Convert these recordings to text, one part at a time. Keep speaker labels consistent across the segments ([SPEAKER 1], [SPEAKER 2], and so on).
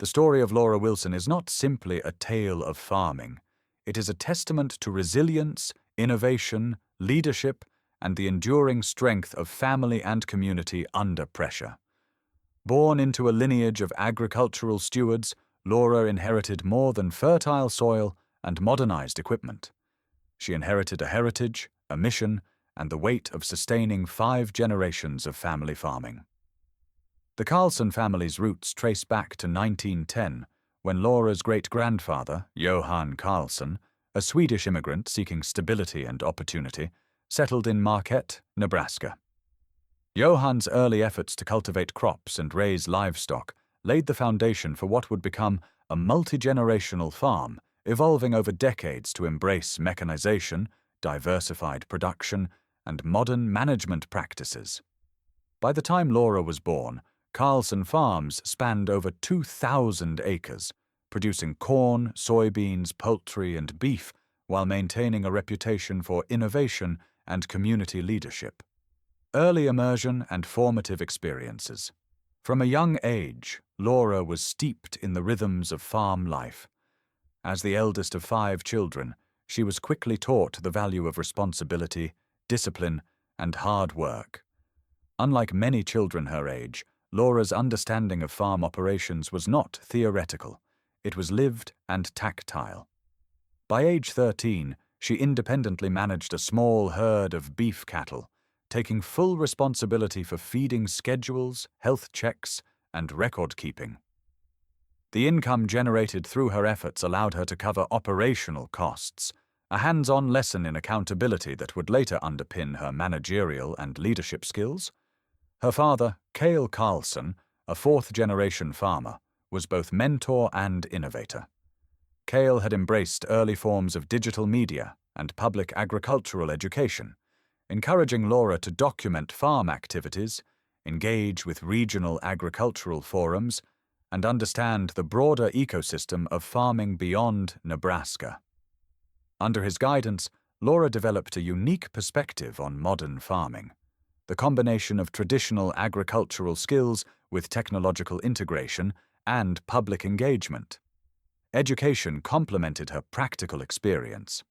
[SPEAKER 1] The story of Laura Wilson is not simply a tale of farming. It is a testament to resilience, innovation, leadership, and the enduring strength of family and community under pressure. Born into a lineage of agricultural stewards, Laura inherited more than fertile soil and modernized equipment. She inherited a heritage, a mission, and the weight of sustaining 5 generations of family farming. The Carlson family's roots trace back to 1910, when Laura's great-grandfather, Johann Carlson, a Swedish immigrant seeking stability and opportunity, settled in Marquette, Nebraska. Johann's early efforts to cultivate crops and raise livestock laid the foundation for what would become a multi-generational farm, evolving over decades to embrace mechanization, diversified production, and modern management practices. By the time Laura was born, Carlson Farms spanned over 2,000 acres, producing corn, soybeans, poultry, and beef, while maintaining a reputation for innovation and community leadership. Early immersion and formative experiences. From a young age, Laura was steeped in the rhythms of farm life. As the eldest of 5 children, she was quickly taught the value of responsibility, discipline, and hard work. Unlike many children her age, Laura's understanding of farm operations was not theoretical. It was lived and tactile. By age 13, she independently managed a small herd of beef cattle, taking full responsibility for feeding schedules, health checks, and record-keeping. The income generated through her efforts allowed her to cover operational costs, a hands-on lesson in accountability that would later underpin her managerial and leadership skills. Her father, Cale Carlson, a 4th-generation farmer, was both mentor and innovator. Cale had embraced early forms of digital media and public agricultural education, encouraging Laura to document farm activities, engage with regional agricultural forums, and understand the broader ecosystem of farming beyond Nebraska. Under his guidance, Laura developed a unique perspective on modern farming, the combination of traditional agricultural skills with technological integration and public engagement. Education complemented her practical experience.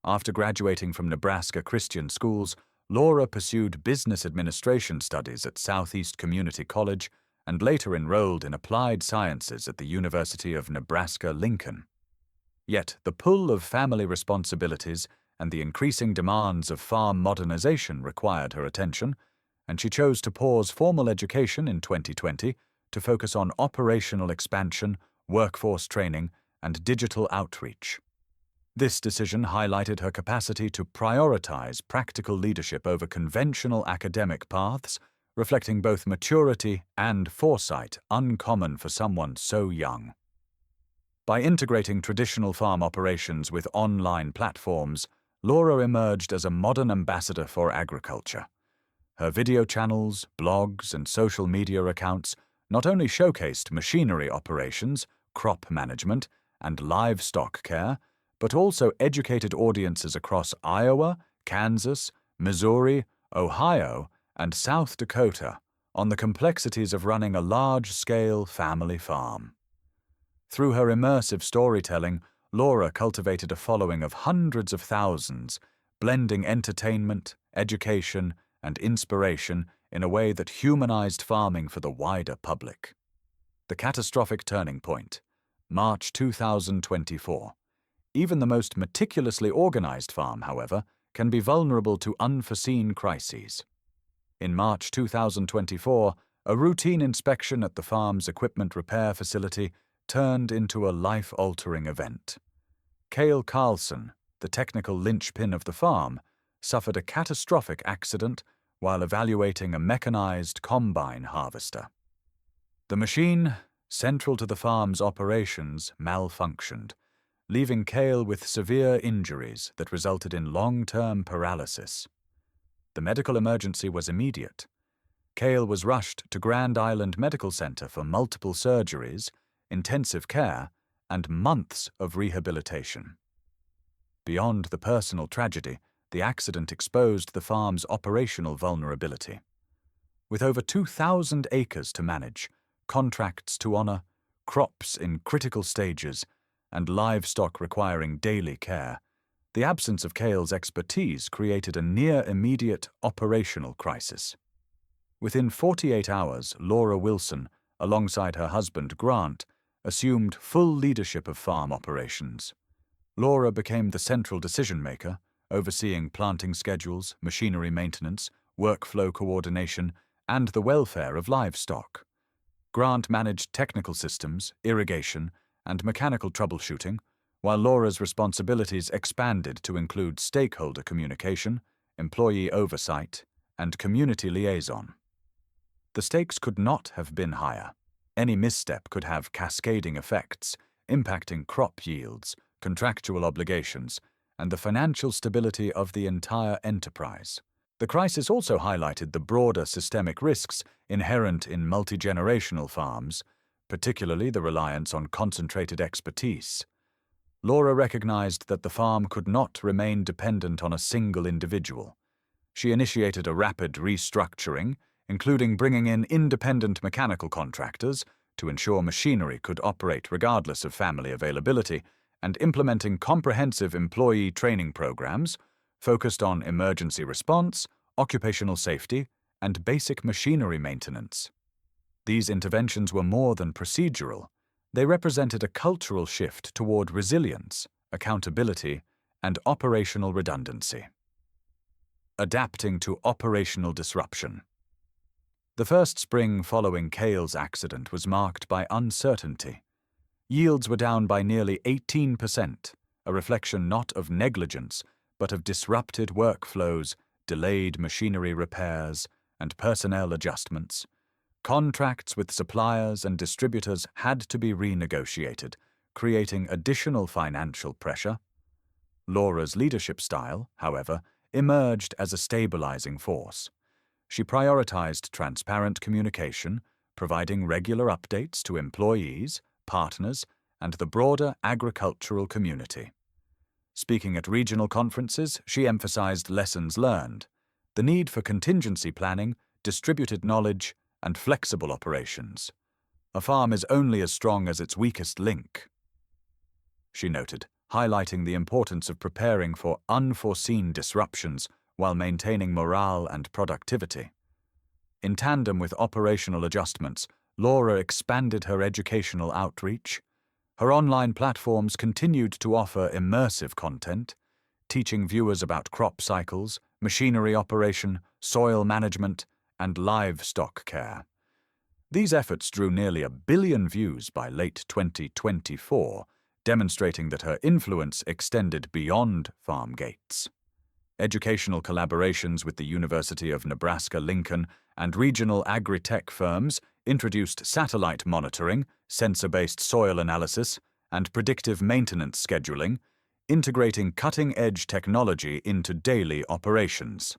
[SPEAKER 1] After graduating from Nebraska Christian schools, Laura pursued business administration studies at Southeast Community College and later enrolled in applied sciences at the University of Nebraska-Lincoln. Yet the pull of family responsibilities and the increasing demands of farm modernization required her attention, and she chose to pause formal education in 2020 to focus on operational expansion, workforce training, and digital outreach. This decision highlighted her capacity to prioritize practical leadership over conventional academic paths, reflecting both maturity and foresight uncommon for someone so young. By integrating traditional farm operations with online platforms, Laura emerged as a modern ambassador for agriculture. Her video channels, blogs, and social media accounts not only showcased machinery operations, crop management, and livestock care, but also educated audiences across Iowa, Kansas, Missouri, Ohio, and South Dakota on the complexities of running a large-scale family farm. Through her immersive storytelling, Laura cultivated a following of hundreds of thousands, blending entertainment, education, and inspiration in a way that humanized farming for the wider public. The catastrophic turning point, March 2024. Even the most meticulously organized farm, however, can be vulnerable to unforeseen crises. In March 2024, a routine inspection at the farm's equipment repair facility turned into a life-altering event. Cale Carlson, the technical linchpin of the farm, suffered a catastrophic accident while evaluating a mechanized combine harvester. The machine, central to the farm's operations, malfunctioned, leaving Cale with severe injuries that resulted in long-term paralysis. The medical emergency was immediate. Cale was rushed to Grand Island Medical Center for multiple surgeries, intensive care, and months of rehabilitation. Beyond the personal tragedy, the accident exposed the farm's operational vulnerability. With over 2,000 acres to manage, contracts to honor, crops in critical stages, and livestock requiring daily care, the absence of Cale's expertise created a near-immediate operational crisis. Within 48 hours, Laura Wilson, alongside her husband Grant, assumed full leadership of farm operations. Laura became the central decision-maker, overseeing planting schedules, machinery maintenance, workflow coordination, and the welfare of livestock. Grant managed technical systems, irrigation, and mechanical troubleshooting, while Laura's responsibilities expanded to include stakeholder communication, employee oversight, and community liaison. The stakes could not have been higher. Any misstep could have cascading effects, impacting crop yields, contractual obligations, and the financial stability of the entire enterprise. The crisis also highlighted the broader systemic risks inherent in multi-generational farms, particularly the reliance on concentrated expertise. Laura recognized that the farm could not remain dependent on a single individual. She initiated a rapid restructuring, including bringing in independent mechanical contractors to ensure machinery could operate regardless of family availability, and implementing comprehensive employee training programs focused on emergency response, occupational safety, and basic machinery maintenance. These interventions were more than procedural. They represented a cultural shift toward resilience, accountability, and operational redundancy. Adapting to operational disruption. The first spring following Cale's accident was marked by uncertainty. Yields were down by nearly 18%, a reflection not of negligence, but of disrupted workflows, delayed machinery repairs, and personnel adjustments. Contracts with suppliers and distributors had to be renegotiated, creating additional financial pressure. Laura's leadership style, however, emerged as a stabilizing force. She prioritized transparent communication, providing regular updates to employees, partners, and the broader agricultural community. Speaking at regional conferences, she emphasized lessons learned, the need for contingency planning, distributed knowledge, and flexible operations. A farm is only as strong as its weakest link, she noted, highlighting the importance of preparing for unforeseen disruptions while maintaining morale and productivity. In tandem with operational adjustments, Laura expanded her educational outreach. Her online platforms continued to offer immersive content, teaching viewers about crop cycles, machinery operation, soil management, and livestock care. These efforts drew nearly 1 billion views by late 2024, demonstrating that her influence extended beyond farm gates. Educational collaborations with the University of Nebraska-Lincoln and regional agri-tech firms introduced satellite monitoring, sensor-based soil analysis, and predictive maintenance scheduling, integrating cutting-edge technology into daily operations.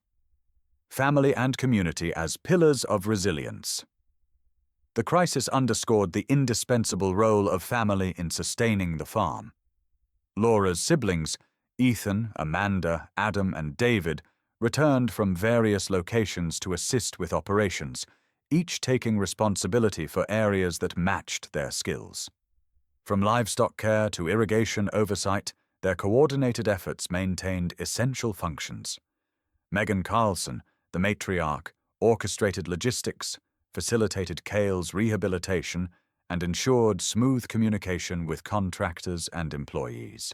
[SPEAKER 1] Family and community as pillars of resilience. The crisis underscored the indispensable role of family in sustaining the farm. Laura's siblings, Ethan, Amanda, Adam, and David, returned from various locations to assist with operations, each taking responsibility for areas that matched their skills. From livestock care to irrigation oversight, their coordinated efforts maintained essential functions. Megan Carlson, the matriarch, orchestrated logistics, facilitated Cale's rehabilitation, and ensured smooth communication with contractors and employees.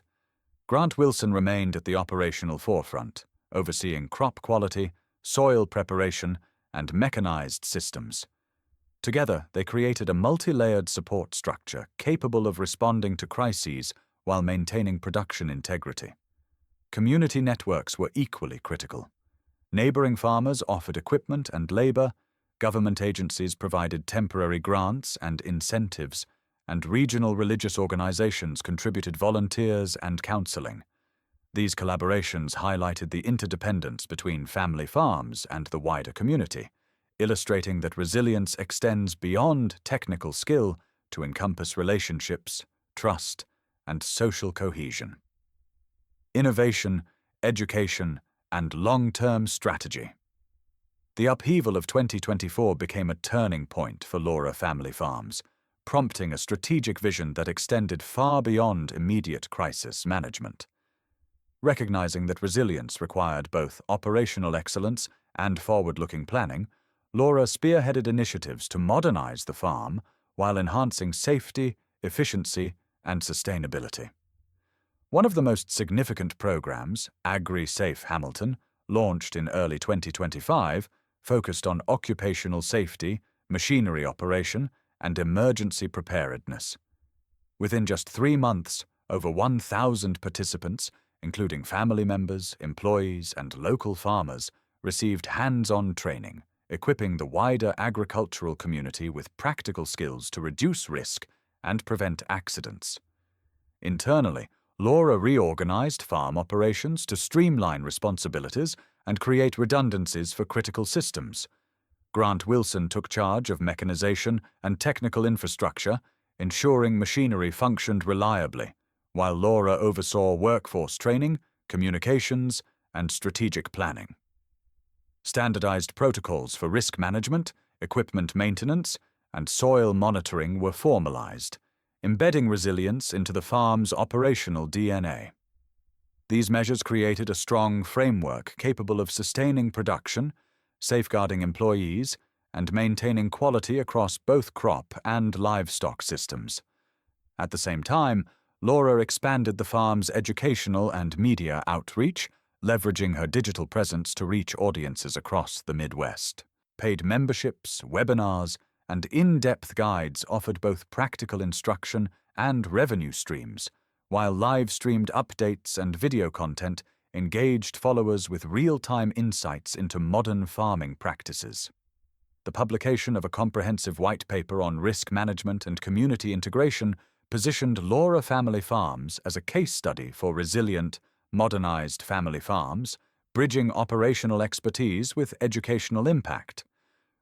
[SPEAKER 1] Grant Wilson remained at the operational forefront, overseeing crop quality, soil preparation, and mechanized systems. Together, they created a multi-layered support structure capable of responding to crises while maintaining production integrity. Community networks were equally critical. Neighboring farmers offered equipment and labor, government agencies provided temporary grants and incentives, and regional religious organizations contributed volunteers and counseling. These collaborations highlighted the interdependence between family farms and the wider community, illustrating that resilience extends beyond technical skill to encompass relationships, trust, and social cohesion. Innovation, education, and long-term strategy. The upheaval of 2024 became a turning point for Laura family farms, prompting a strategic vision that extended far beyond immediate crisis management. Recognizing that resilience required both operational excellence and forward-looking planning, Laura spearheaded initiatives to modernize the farm while enhancing safety, efficiency, and sustainability. One of the most significant programs, Agri-Safe Hamilton, launched in early 2025, focused on occupational safety, machinery operation, and emergency preparedness. Within just 3 months, over 1,000 participants, including family members, employees, and local farmers, received hands-on training, equipping the wider agricultural community with practical skills to reduce risk and prevent accidents. Internally, Laura reorganized farm operations to streamline responsibilities and create redundancies for critical systems. Grant Wilson took charge of mechanization and technical infrastructure, ensuring machinery functioned reliably, while Laura oversaw workforce training, communications, and strategic planning. Standardized protocols for risk management, equipment maintenance, and soil monitoring were formalized, embedding resilience into the farm's operational DNA. These measures created a strong framework capable of sustaining production, safeguarding employees, and maintaining quality across both crop and livestock systems. At the same time, Laura expanded the farm's educational and media outreach, leveraging her digital presence to reach audiences across the Midwest. Paid memberships, webinars, and in-depth guides offered both practical instruction and revenue streams, while live-streamed updates and video content engaged followers with real-time insights into modern farming practices. The publication of a comprehensive white paper on risk management and community integration positioned Laura Family Farms as a case study for resilient, modernized family farms, bridging operational expertise with educational impact.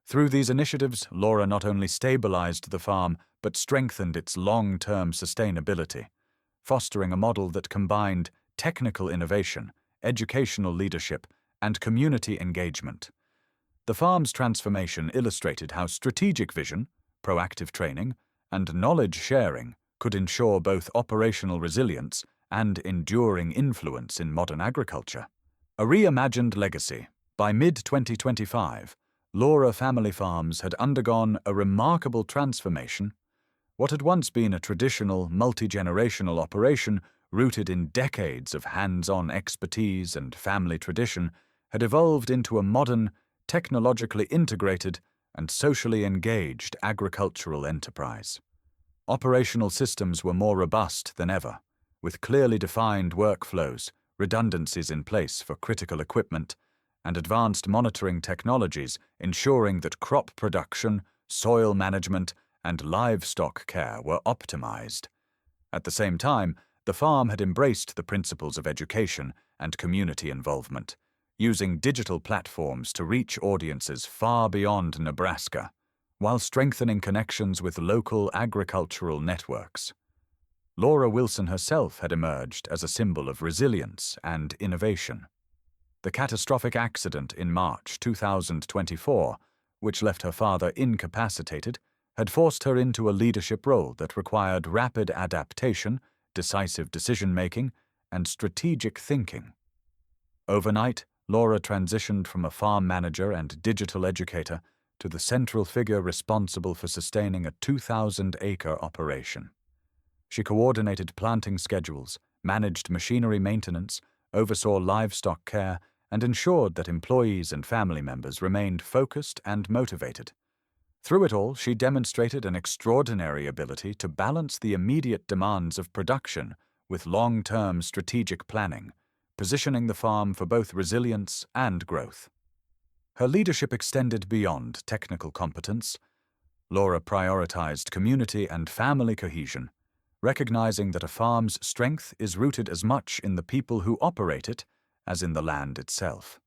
[SPEAKER 1] Through these initiatives, Laura not only stabilized the farm but strengthened its long-term sustainability, fostering a model that combined technical innovation, educational leadership, and community engagement. The farm's transformation illustrated how strategic vision, proactive training, and knowledge sharing could ensure both operational resilience and enduring influence in modern agriculture. A reimagined legacy. By mid-2025, Laura Family Farms had undergone a remarkable transformation. What had once been a traditional, multi-generational operation rooted in decades of hands-on expertise and family tradition had evolved into a modern, technologically integrated, and socially engaged agricultural enterprise. Operational systems were more robust than ever, with clearly defined workflows, redundancies in place for critical equipment, and advanced monitoring technologies ensuring that crop production, soil management, and livestock care were optimized. At the same time, the farm had embraced the principles of education and community involvement, using digital platforms to reach audiences far beyond Nebraska, while strengthening connections with local agricultural networks. Laura Wilson herself had emerged as a symbol of resilience and innovation. The catastrophic accident in March 2024, which left her father incapacitated, had forced her into a leadership role that required rapid adaptation, decisive decision-making, and strategic thinking. Overnight, Laura transitioned from a farm manager and digital educator to the central figure responsible for sustaining a 2,000-acre operation. She coordinated planting schedules, managed machinery maintenance, oversaw livestock care, and ensured that employees and family members remained focused and motivated. Through it all, she demonstrated an extraordinary ability to balance the immediate demands of production with long-term strategic planning, positioning the farm for both resilience and growth. Her leadership extended beyond technical competence. Laura prioritized community and family cohesion, recognizing that a farm's strength is rooted as much in the people who operate it as in the land itself.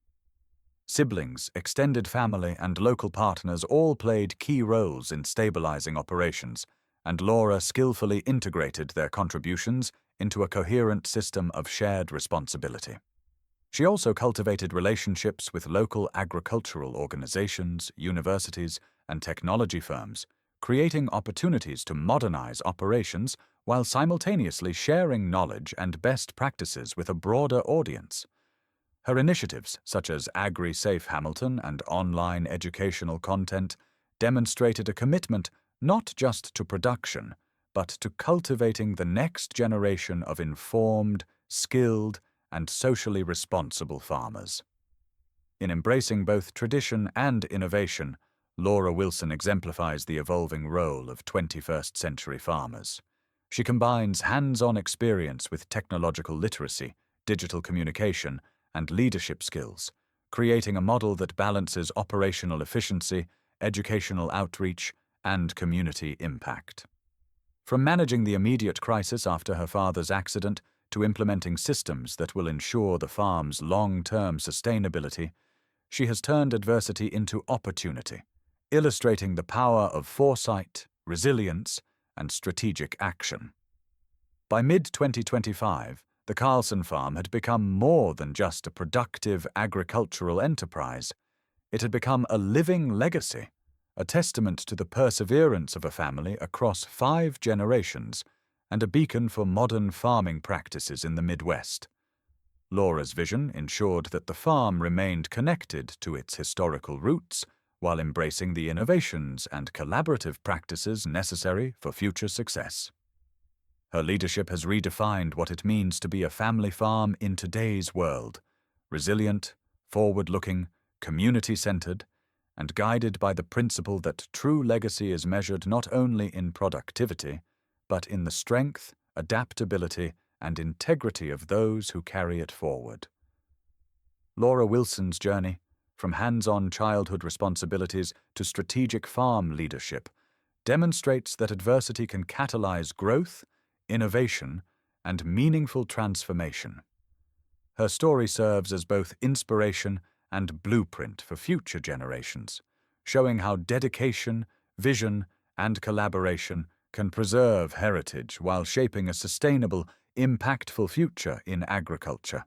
[SPEAKER 1] Siblings, extended family, and local partners all played key roles in stabilizing operations, and Laura skillfully integrated their contributions into a coherent system of shared responsibility. She also cultivated relationships with local agricultural organizations, universities, and technology firms, creating opportunities to modernize operations while simultaneously sharing knowledge and best practices with a broader audience. Her initiatives, such as Agri-Safe Hamilton and online educational content, demonstrated a commitment not just to production, but to cultivating the next generation of informed, skilled, and socially responsible farmers. In embracing both tradition and innovation, Laura Wilson exemplifies the evolving role of 21st century farmers. She combines hands-on experience with technological literacy, digital communication, and leadership skills, creating a model that balances operational efficiency, educational outreach, and community impact. From managing the immediate crisis after her father's accident to implementing systems that will ensure the farm's long-term sustainability, she has turned adversity into opportunity, illustrating the power of foresight, resilience, and strategic action. By mid-2025, the Carlson farm had become more than just a productive agricultural enterprise. It had become a living legacy, a testament to the perseverance of a family across 5 generations and a beacon for modern farming practices in the Midwest. Laura's vision ensured that the farm remained connected to its historical roots while embracing the innovations and collaborative practices necessary for future success. Her leadership has redefined what it means to be a family farm in today's world, resilient, forward-looking, community-centered, and guided by the principle that true legacy is measured not only in productivity, but in the strength, adaptability, and integrity of those who carry it forward. Laura Wilson's journey, from hands-on childhood responsibilities to strategic farm leadership, demonstrates that adversity can catalyze growth, innovation, and meaningful transformation. Her story serves as both inspiration and blueprint for future generations, showing how dedication, vision, and collaboration can preserve heritage while shaping a sustainable, impactful future in agriculture.